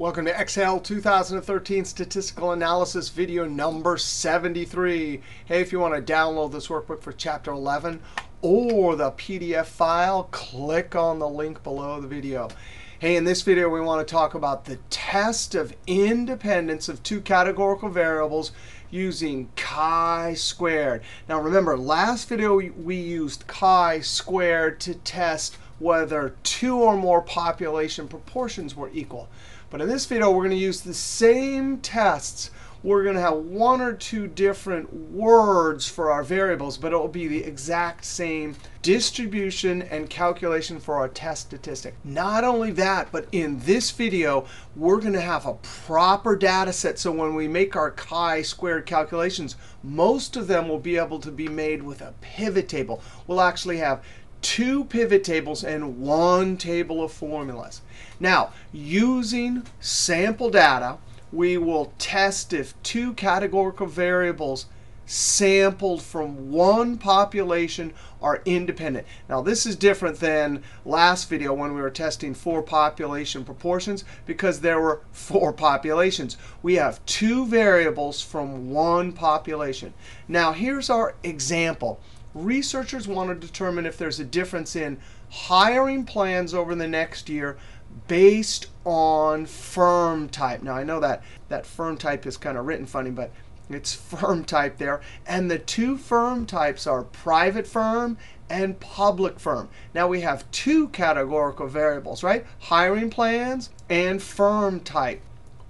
Welcome to Excel 2013 Statistical Analysis video number 73. Hey, if you want to download this workbook for Chapter 11 or the PDF file, click on the link below the video. Hey, in this video, we want to talk about the test of independence of two categorical variables using chi-squared. Now, remember, last video we used chi-squared to test whether two or more population proportions were equal. But in this video, we're going to use the same tests. We're going to have one or two different words for our variables, but it will be the exact same distribution and calculation for our test statistic. Not only that, but in this video, we're going to have a proper data set. So when we make our chi-squared calculations, most of them will be able to be made with a pivot table. We'll actually have two pivot tables and one table of formulas. Now, using sample data, we will test if two categorical variables sampled from one population are independent. Now, this is different than last video when we were testing four population proportions because there were four populations. We have two variables from one population. Now, here's our example. Researchers want to determine if there's a difference in hiring plans over the next year based on firm type. Now, I know that firm type is kind of written funny, but it's firm type there. And the two firm types are private firm and public firm. Now, we have two categorical variables, right? Hiring plans and firm type.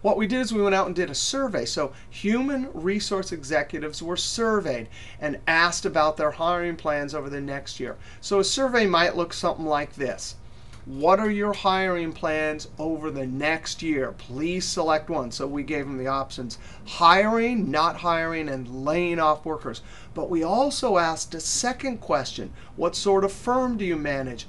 What we did is we went out and did a survey. So human resource executives were surveyed and asked about their hiring plans over the next year. So a survey might look something like this. What are your hiring plans over the next year? Please select one. So we gave them the options: hiring, not hiring, and laying off workers. But we also asked a second question. What sort of firm do you manage?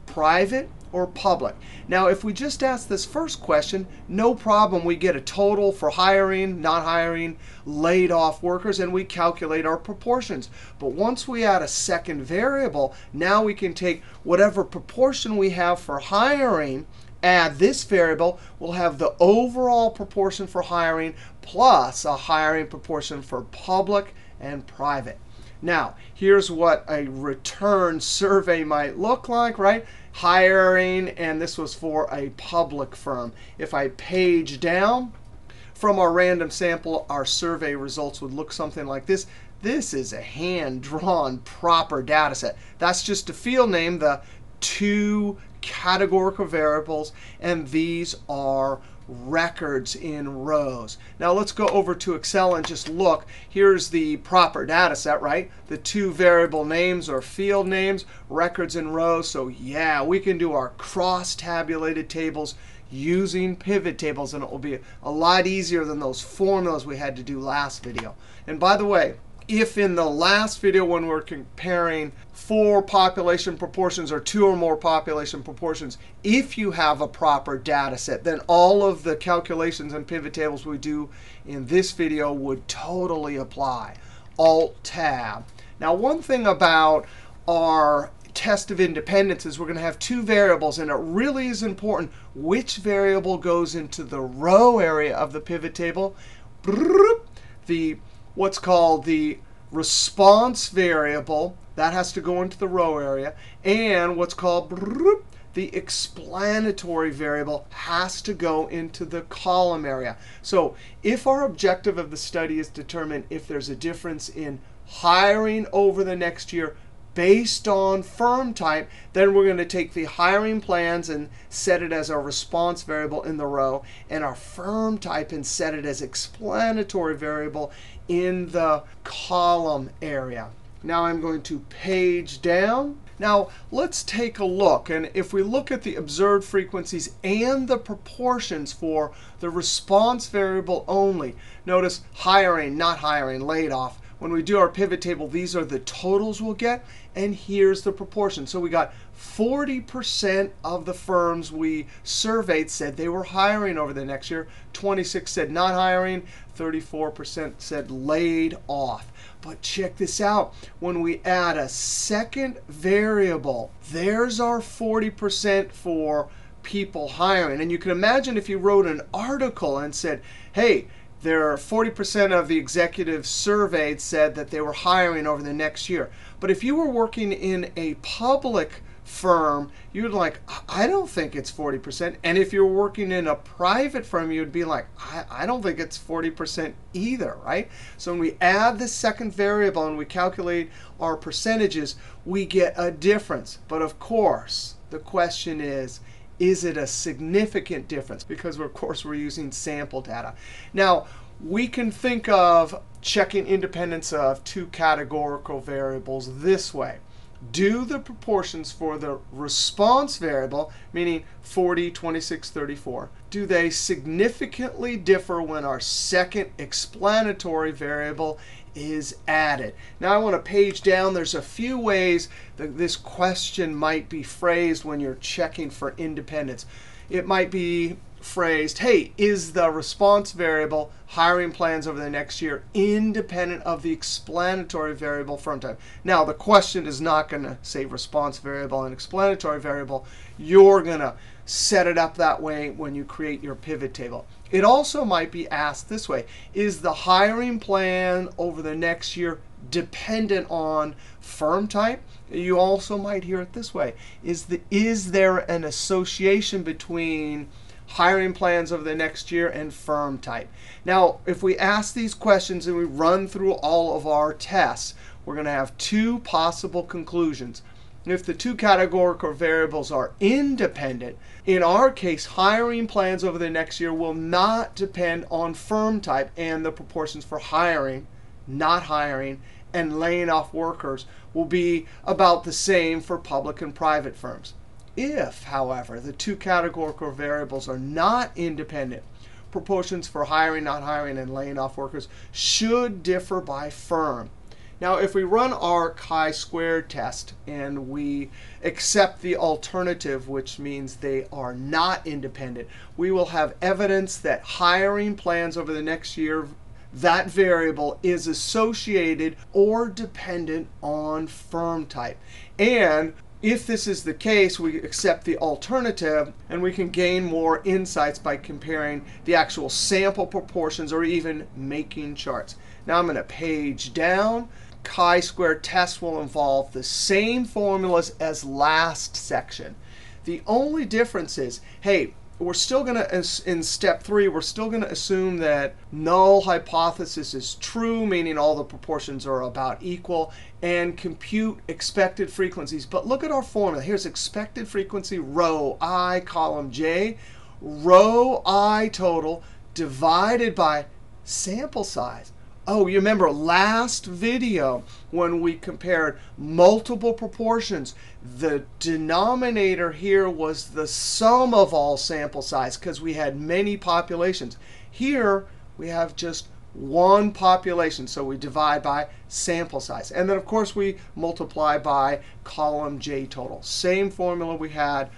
Private or public? Now, if we just ask this first question, no problem. We get a total for hiring, not hiring, laid off workers, and we calculate our proportions. But once we add a second variable, now we can take whatever proportion we have for hiring, add this variable, we'll have the overall proportion for hiring plus a hiring proportion for public and private. Now, here's what a return survey might look like, right? Hiring, and this was for a public firm. If I page down from our random sample, our survey results would look something like this. This is a hand-drawn proper data set. That's just a field name, the two categorical variables, and these are records in rows. Now let's go over to Excel and just look. Here's the proper data set, right? The two variable names or field names, records in rows. So yeah, we can do our cross-tabulated tables using pivot tables, and it will be a lot easier than those formulas we had to do last video. And by the way, if in the last video when we're comparing four population proportions or two or more population proportions, if you have a proper data set, then all of the calculations and pivot tables we do in this video would totally apply. Alt-Tab. Now, one thing about our test of independence is we're going to have two variables, and it really is important which variable goes into the row area of the pivot table. What's called the response variable, that has to go into the row area. And what's called the explanatory variable has to go into the column area. So if our objective of the study is to determine if there's a difference in hiring over the next year based on firm type, then we're going to take the hiring plans and set it as our response variable in the row, and our firm type and set it as explanatory variable in the column area. Now I'm going to page down. Now let's take a look. And if we look at the observed frequencies and the proportions for the response variable only, notice hiring, not hiring, laid off. When we do our pivot table, these are the totals we'll get, and here's the proportion. So we got 40% of the firms we surveyed said they were hiring over the next year. 26% said not hiring. 34% said laid off. But check this out. When we add a second variable, there's our 40% for people hiring. And you can imagine if you wrote an article and said, hey, there are 40% of the executives surveyed said that they were hiring over the next year. But if you were working in a public firm, you'd like, I don't think it's 40%. And if you're working in a private firm, you'd be like, I don't think it's 40% either, right? So when we add the second variable and we calculate our percentages, we get a difference. But of course, the question is it a significant difference? Because, of course, we're using sample data. Now, we can think of checking independence of two categorical variables this way. Do the proportions for the response variable, meaning 40, 26, 34, do they significantly differ when our second explanatory variable is added? Now I want to page down. There's a few ways that this question might be phrased when you're checking for independence. It might be phrased, hey, is the response variable hiring plans over the next year independent of the explanatory variable firm type? Now, the question is not going to say response variable and explanatory variable. You're going to set it up that way when you create your pivot table. It also might be asked this way. Is the hiring plan over the next year dependent on firm type? You also might hear it this way. Is there an association between hiring plans over the next year and firm type? Now, if we ask these questions and we run through all of our tests, we're going to have two possible conclusions. If the two categorical variables are independent, in our case, hiring plans over the next year will not depend on firm type, and the proportions for hiring, not hiring, and laying off workers will be about the same for public and private firms. If, however, the two categorical variables are not independent, proportions for hiring, not hiring, and laying off workers should differ by firm. Now, if we run our chi-squared test and we accept the alternative, which means they are not independent, we will have evidence that hiring plans over the next year, that variable is associated or dependent on firm type. And if this is the case, we accept the alternative, and we can gain more insights by comparing the actual sample proportions or even making charts. Now I'm going to page down. Chi-squared test will involve the same formulas as last section. The only difference is, hey, we're still going to, in step 3, we're still going to assume that null hypothesis is true, meaning all the proportions are about equal, and compute expected frequencies. But look at our formula. Here's expected frequency, row I, column J, row I total divided by sample size. Oh, you remember last video when we compared multiple proportions, the denominator here was the sum of all sample size because we had many populations. Here we have just one population, so we divide by sample size. And then, of course, we multiply by column J total. Same formula we had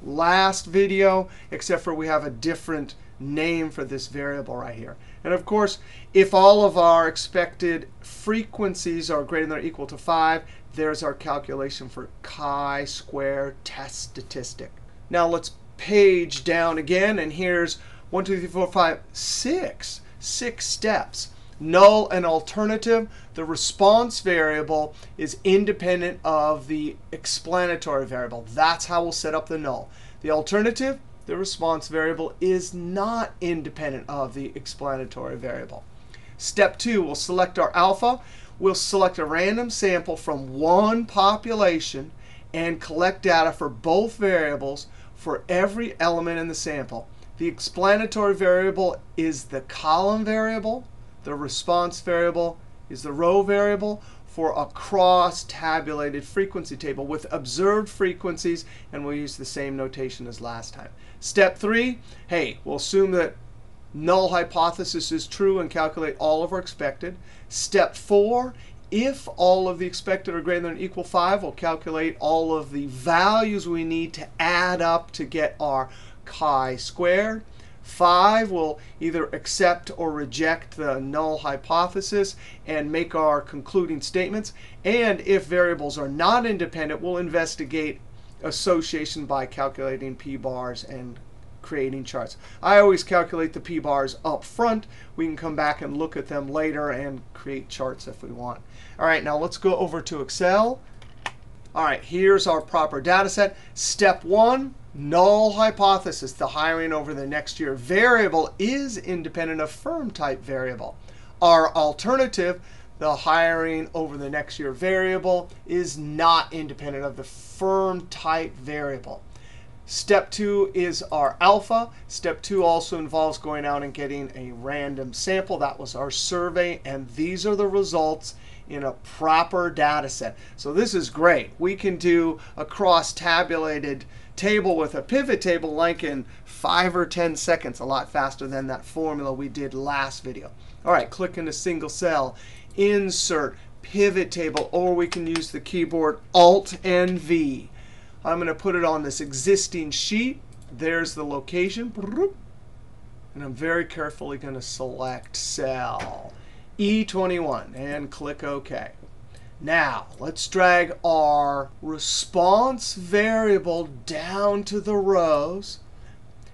last video, except for we have a different name for this variable right here. And of course, if all of our expected frequencies are greater than or equal to 5, there's our calculation for chi-squared test statistic. Now let's page down again, and here's 1, 2, 3, 4, 5, 6. 6 steps. Null and alternative. The response variable is independent of the explanatory variable. That's how we'll set up the null. The alternative, the response variable, is not independent of the explanatory variable. Step 2, we'll select our alpha. We'll select a random sample from one population and collect data for both variables for every element in the sample. The explanatory variable is the column variable. The response variable is the row variable for a cross-tabulated frequency table with observed frequencies, and we'll use the same notation as last time. Step 3, hey, we'll assume that null hypothesis is true and calculate all of our expected. Step 4, if all of the expected are greater than or equal 5, we'll calculate all of the values we need to add up to get our chi-squared. 5, we'll either accept or reject the null hypothesis and make our concluding statements. And if variables are not independent, we'll investigate association by calculating p-bars and creating charts. I always calculate the p-bars up front. We can come back and look at them later and create charts if we want. All right, now let's go over to Excel. All right, here's our proper data set. Step 1, null hypothesis. The hiring over the next year variable is independent of firm type variable. Our alternative, the hiring over the next year variable, is not independent of the firm type variable. Step 2 is our alpha. Step 2 also involves going out and getting a random sample. That was our survey. And these are the results in a proper data set. So this is great. We can do a cross-tabulated table with a pivot table like in 5 or 10 seconds, a lot faster than that formula we did last video. All right, click in a single cell, insert pivot table, or we can use the keyboard Alt and V. I'm going to put it on this existing sheet. There's the location. And I'm very carefully going to select cell E21 and click OK. Now, let's drag our response variable down to the rows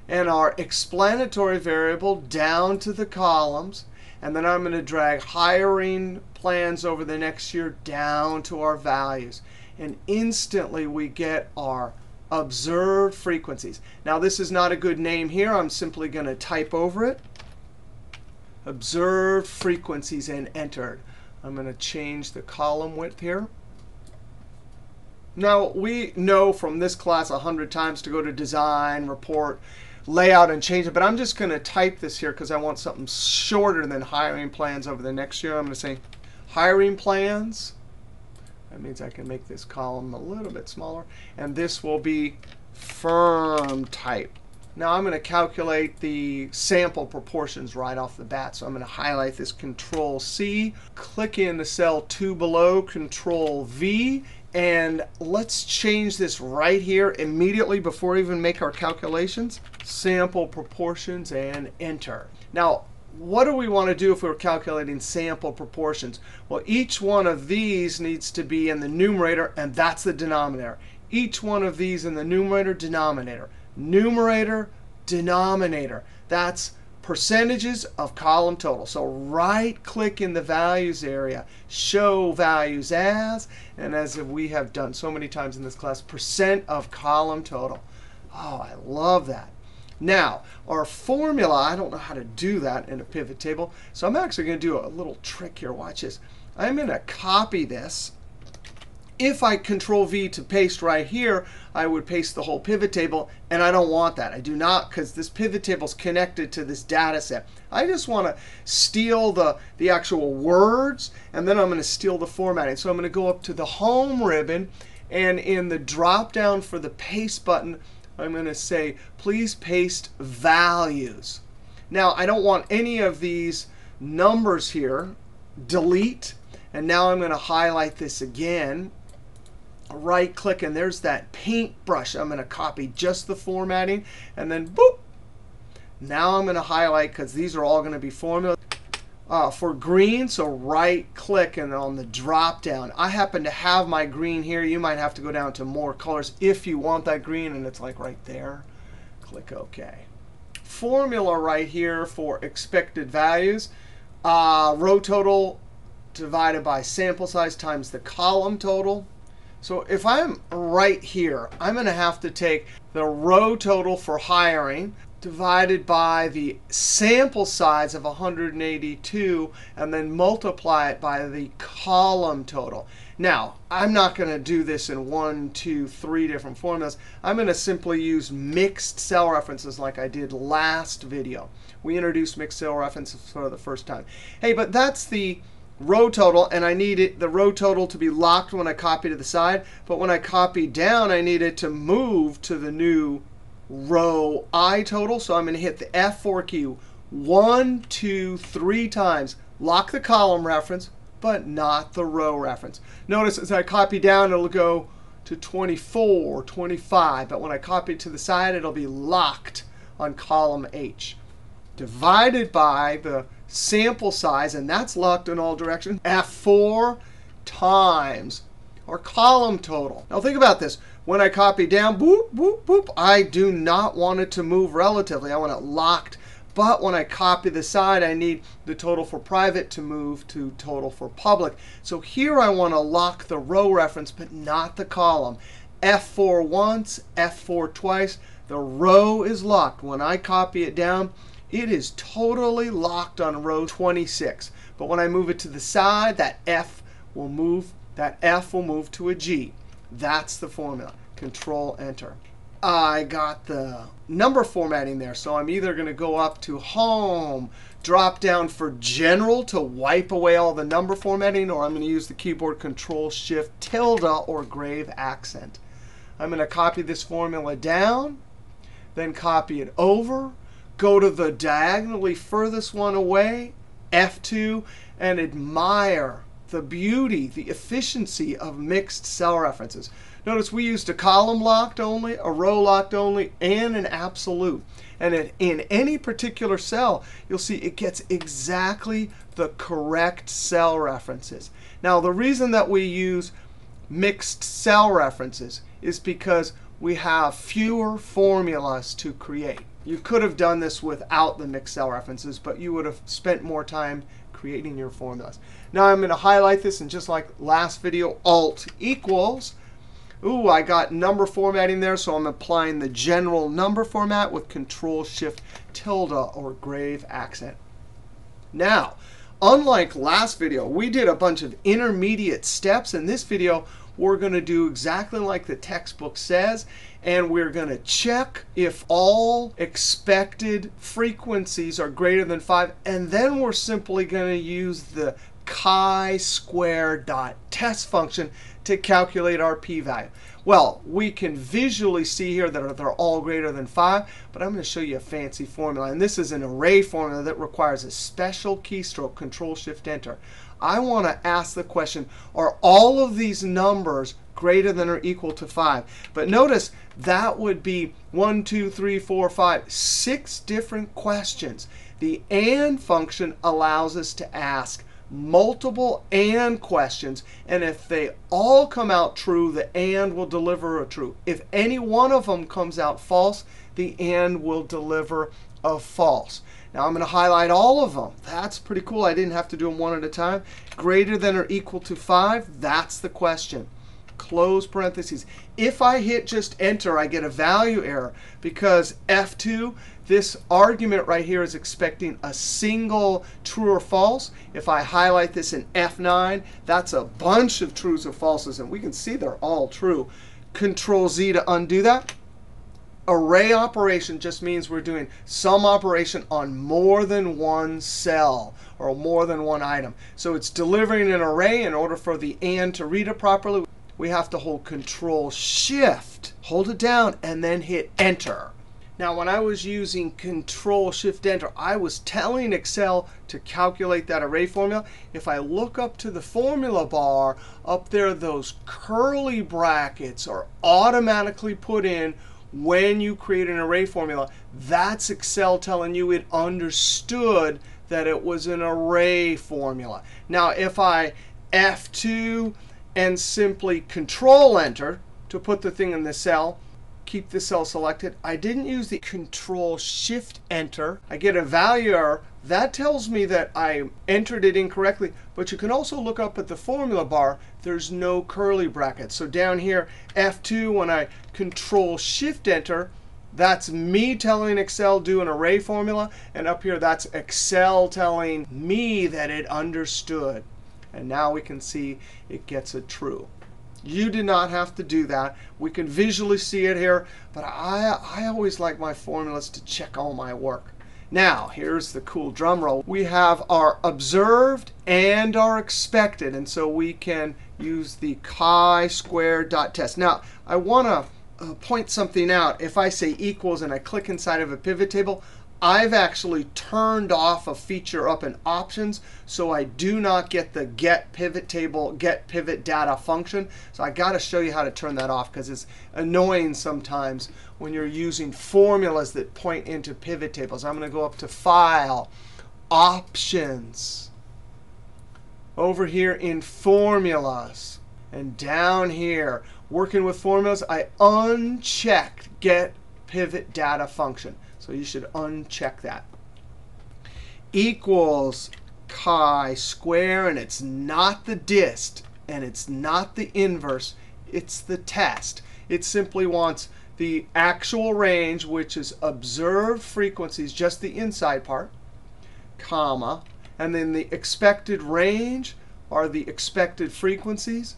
and our explanatory variable down to the columns. And then I'm going to drag hiring plans over the next year down to our values. And instantly we get our observed frequencies. Now, this is not a good name here. I'm simply going to type over it. Observed frequencies and entered. I'm going to change the column width here. Now, we know from this class 100 times to go to Design, Report, Layout, and change it. But I'm just going to type this here because I want something shorter than hiring plans over the next year. I'm going to say hiring plans. That means I can make this column a little bit smaller. And this will be firm type. Now I'm going to calculate the sample proportions right off the bat. So I'm going to highlight this Control C, click in the cell 2 below, Control V. And let's change this right here immediately before we even make our calculations. Sample proportions and enter. Now, what do we want to do if we're calculating sample proportions? Well, each one of these needs to be in the numerator, and that's the denominator. Each one of these in the numerator, denominator. Numerator, denominator. That's percentages of column total. So right-click in the values area, show values as, and as we have done so many times in this class, percent of column total. Oh, I love that. Now, our formula, I don't know how to do that in a pivot table. So I'm actually going to do a little trick here. Watch this. I'm going to copy this. If I Control V to paste right here, I would paste the whole pivot table. And I don't want that. I do not, because this pivot table is connected to this data set. I just want to steal the actual words, and then I'm going to steal the formatting. So I'm going to go up to the Home ribbon, and in the drop-down for the Paste button, I'm going to say, please paste values. Now, I don't want any of these numbers here. Delete. And now I'm going to highlight this again. Right-click, and there's that paintbrush. I'm going to copy just the formatting, and then boop. Now I'm going to highlight, because these are all going to be formulas. For green, so right-click, and on the drop-down. I happen to have my green here. You might have to go down to more colors if you want that green, and it's like right there. Click OK. Formula right here for expected values. Row total divided by sample size times the column total. So if I'm right here, I'm going to have to take the row total for hiring divided by the sample size of 182, and then multiply it by the column total. Now, I'm not going to do this in 1, 2, 3 different formulas. I'm going to simply use mixed cell references like I did last video. We introduced mixed cell references for the first time. Hey, but that's the row total, and I need the row total to be locked when I copy to the side. But when I copy down, I need it to move to the new row I total. So I'm going to hit the F4 key 1, 2, 3 times. Lock the column reference, but not the row reference. Notice as I copy down, it'll go to 24, 25. But when I copy to the side, it'll be locked on column H. Divided by the sample size, and that's locked in all directions, F4 times our column total. Now think about this. When I copy down, boop, boop, boop, I do not want it to move relatively. I want it locked. But when I copy the side, I need the total for private to move to total for public. So here I want to lock the row reference, but not the column. F4 once, F4 twice. The row is locked. When I copy it down, it is totally locked on row 26. But when I move it to the side, that F will move to a G. That's the formula. Control Enter. I got the number formatting there. So I'm either going to go up to Home, drop down for General to wipe away all the number formatting, or I'm going to use the keyboard Control-Shift-tilde or grave accent. I'm going to copy this formula down, then copy it over, go to the diagonally furthest one away, F2, and admire the beauty, the efficiency of mixed cell references. Notice we used a column locked only, a row locked only, and an absolute. And in any particular cell, you'll see it gets exactly the correct cell references. Now, the reason that we use mixed cell references is because we have fewer formulas to create. You could have done this without the mixed cell references, but you would have spent more time creating your formulas. Now I'm going to highlight this, and just like last video, Alt equals. Ooh, I got number formatting there, so I'm applying the general number format with Control-Shift-tilde or grave accent. Now, unlike last video, we did a bunch of intermediate steps. In this video, we're going to do exactly like the textbook says, and we're going to check if all expected frequencies are greater than 5. And then we're simply going to use the CHISQ.TEST function to calculate our p-value. Well, we can visually see here that they're all greater than 5, but I'm going to show you a fancy formula. And this is an array formula that requires a special keystroke, Control-Shift-Enter. I want to ask the question, are all of these numbers greater than or equal to 5? But notice that would be 1, 2, 3, 4, 5, 6 different questions. The AND function allows us to ask multiple AND questions. And if they all come out true, the AND will deliver a true. If any one of them comes out false, the AND will deliver a false. Now I'm going to highlight all of them. That's pretty cool. I didn't have to do them one at a time. Greater than or equal to 5, that's the question. Close parentheses. If I hit just Enter, I get a value error because F2, this argument right here is expecting a single true or false. If I highlight this in F9, that's a bunch of trues or falses. And we can see they're all true. Control-Z to undo that. Array operation just means we're doing some operation on more than one cell or more than one item. So it's delivering an array. In order for the AND to read it properly, we have to hold Control-Shift, hold it down, and then hit Enter. Now, when I was using Control-Shift-Enter, I was telling Excel to calculate that array formula. If I look up to the formula bar, up there, those curly brackets are automatically put in when you create an array formula. That's Excel telling you it understood that it was an array formula. Now, if I F2 and simply Control-Enter to put the thing in the cell, keep the cell selected. I didn't use the Control-Shift-Enter. I get a value error. That tells me that I entered it incorrectly. But you can also look up at the formula bar. There's no curly brackets. So down here, F2, when I Control-Shift-Enter, that's me telling Excel do an array formula. And up here, that's Excel telling me that it understood. And now we can see it gets a true. You did not have to do that. We can visually see it here. But I always like my formulas to check all my work. Now, here's the cool drum roll. We have our observed and our expected. And so we can use the chi-square.test. Now, I want to point something out. If I say equals and I click inside of a pivot table, I've actually turned off a feature up in Options, so I do not get the GetPivotTable, GetPivotData Function. So I got to show you how to turn that off because it's annoying sometimes when you're using formulas that point into pivot tables. I'm going to go up to File, Options, over here in Formulas. And down here, working with formulas, I unchecked GetPivotData Function. So you should uncheck that. Equals chi-square, and it's not the dist, and it's not the inverse. It's the test. It simply wants the actual range, which is observed frequencies, just the inside part, comma, and then the expected range are the expected frequencies,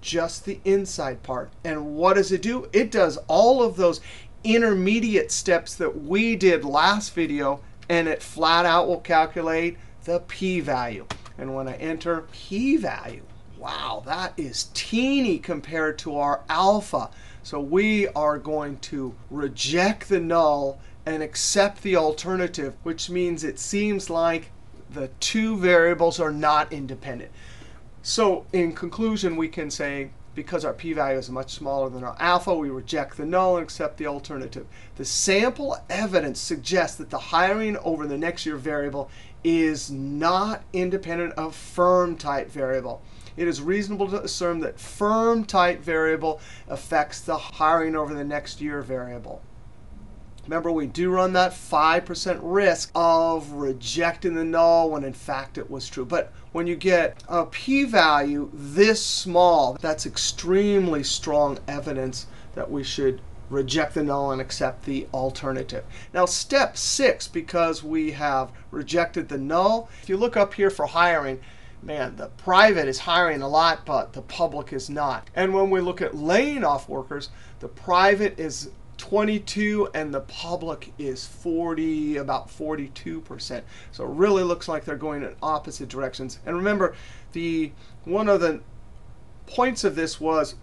just the inside part. And what does it do? It does all of those intermediate steps that we did last video, and it flat out will calculate the p-value. And when I enter p-value, wow, that is teeny compared to our alpha. So we are going to reject the null and accept the alternative, which means it seems like the two variables are not independent. So in conclusion, we can say, because our p-value is much smaller than our alpha, we reject the null and accept the alternative. The sample evidence suggests that the hiring over the next year variable is not independent of firm type variable. It is reasonable to assume that firm type variable affects the hiring over the next year variable. Remember, we do run that 5% risk of rejecting the null when in fact it was true. But when you get a p-value this small, that's extremely strong evidence that we should reject the null and accept the alternative. Now, step 6, because we have rejected the null, if you look up here for hiring, man, the private is hiring a lot, but the public is not. And when we look at laying off workers, the private is 22 and the public is 40, about 42%. So it really looks like they're going in opposite directions. And remember, one of the points of this was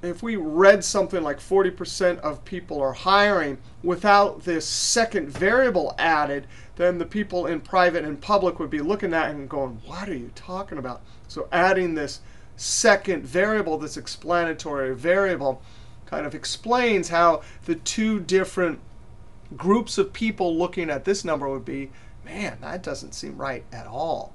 if we read something like 40% of people are hiring without this second variable added, then the people in private and public would be looking at it and going, what are you talking about? So adding this second variable, this explanatory variable, kind of explains how the two different groups of people looking at this number would be, man, that doesn't seem right at all.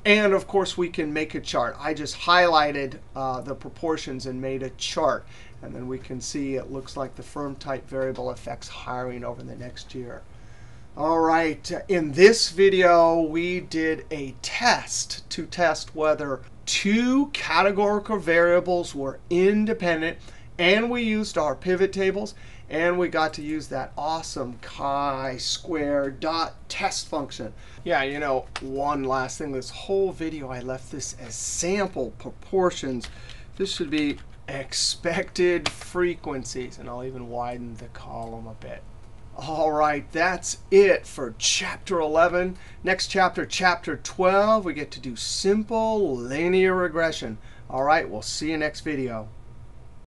And of course, we can make a chart. I just highlighted the proportions and made a chart. And then we can see it looks like the firm type variable affects hiring over the next year. All right, in this video, we did a test to test whether two categorical variables were independent. And we used our pivot tables, and we got to use that awesome chi-square.test function. Yeah, you know, one last thing. This whole video, I left this as sample proportions. This should be expected frequencies. And I'll even widen the column a bit. All right, that's it for Chapter 11. Next chapter, Chapter 12, we get to do simple linear regression. All right, we'll see you next video.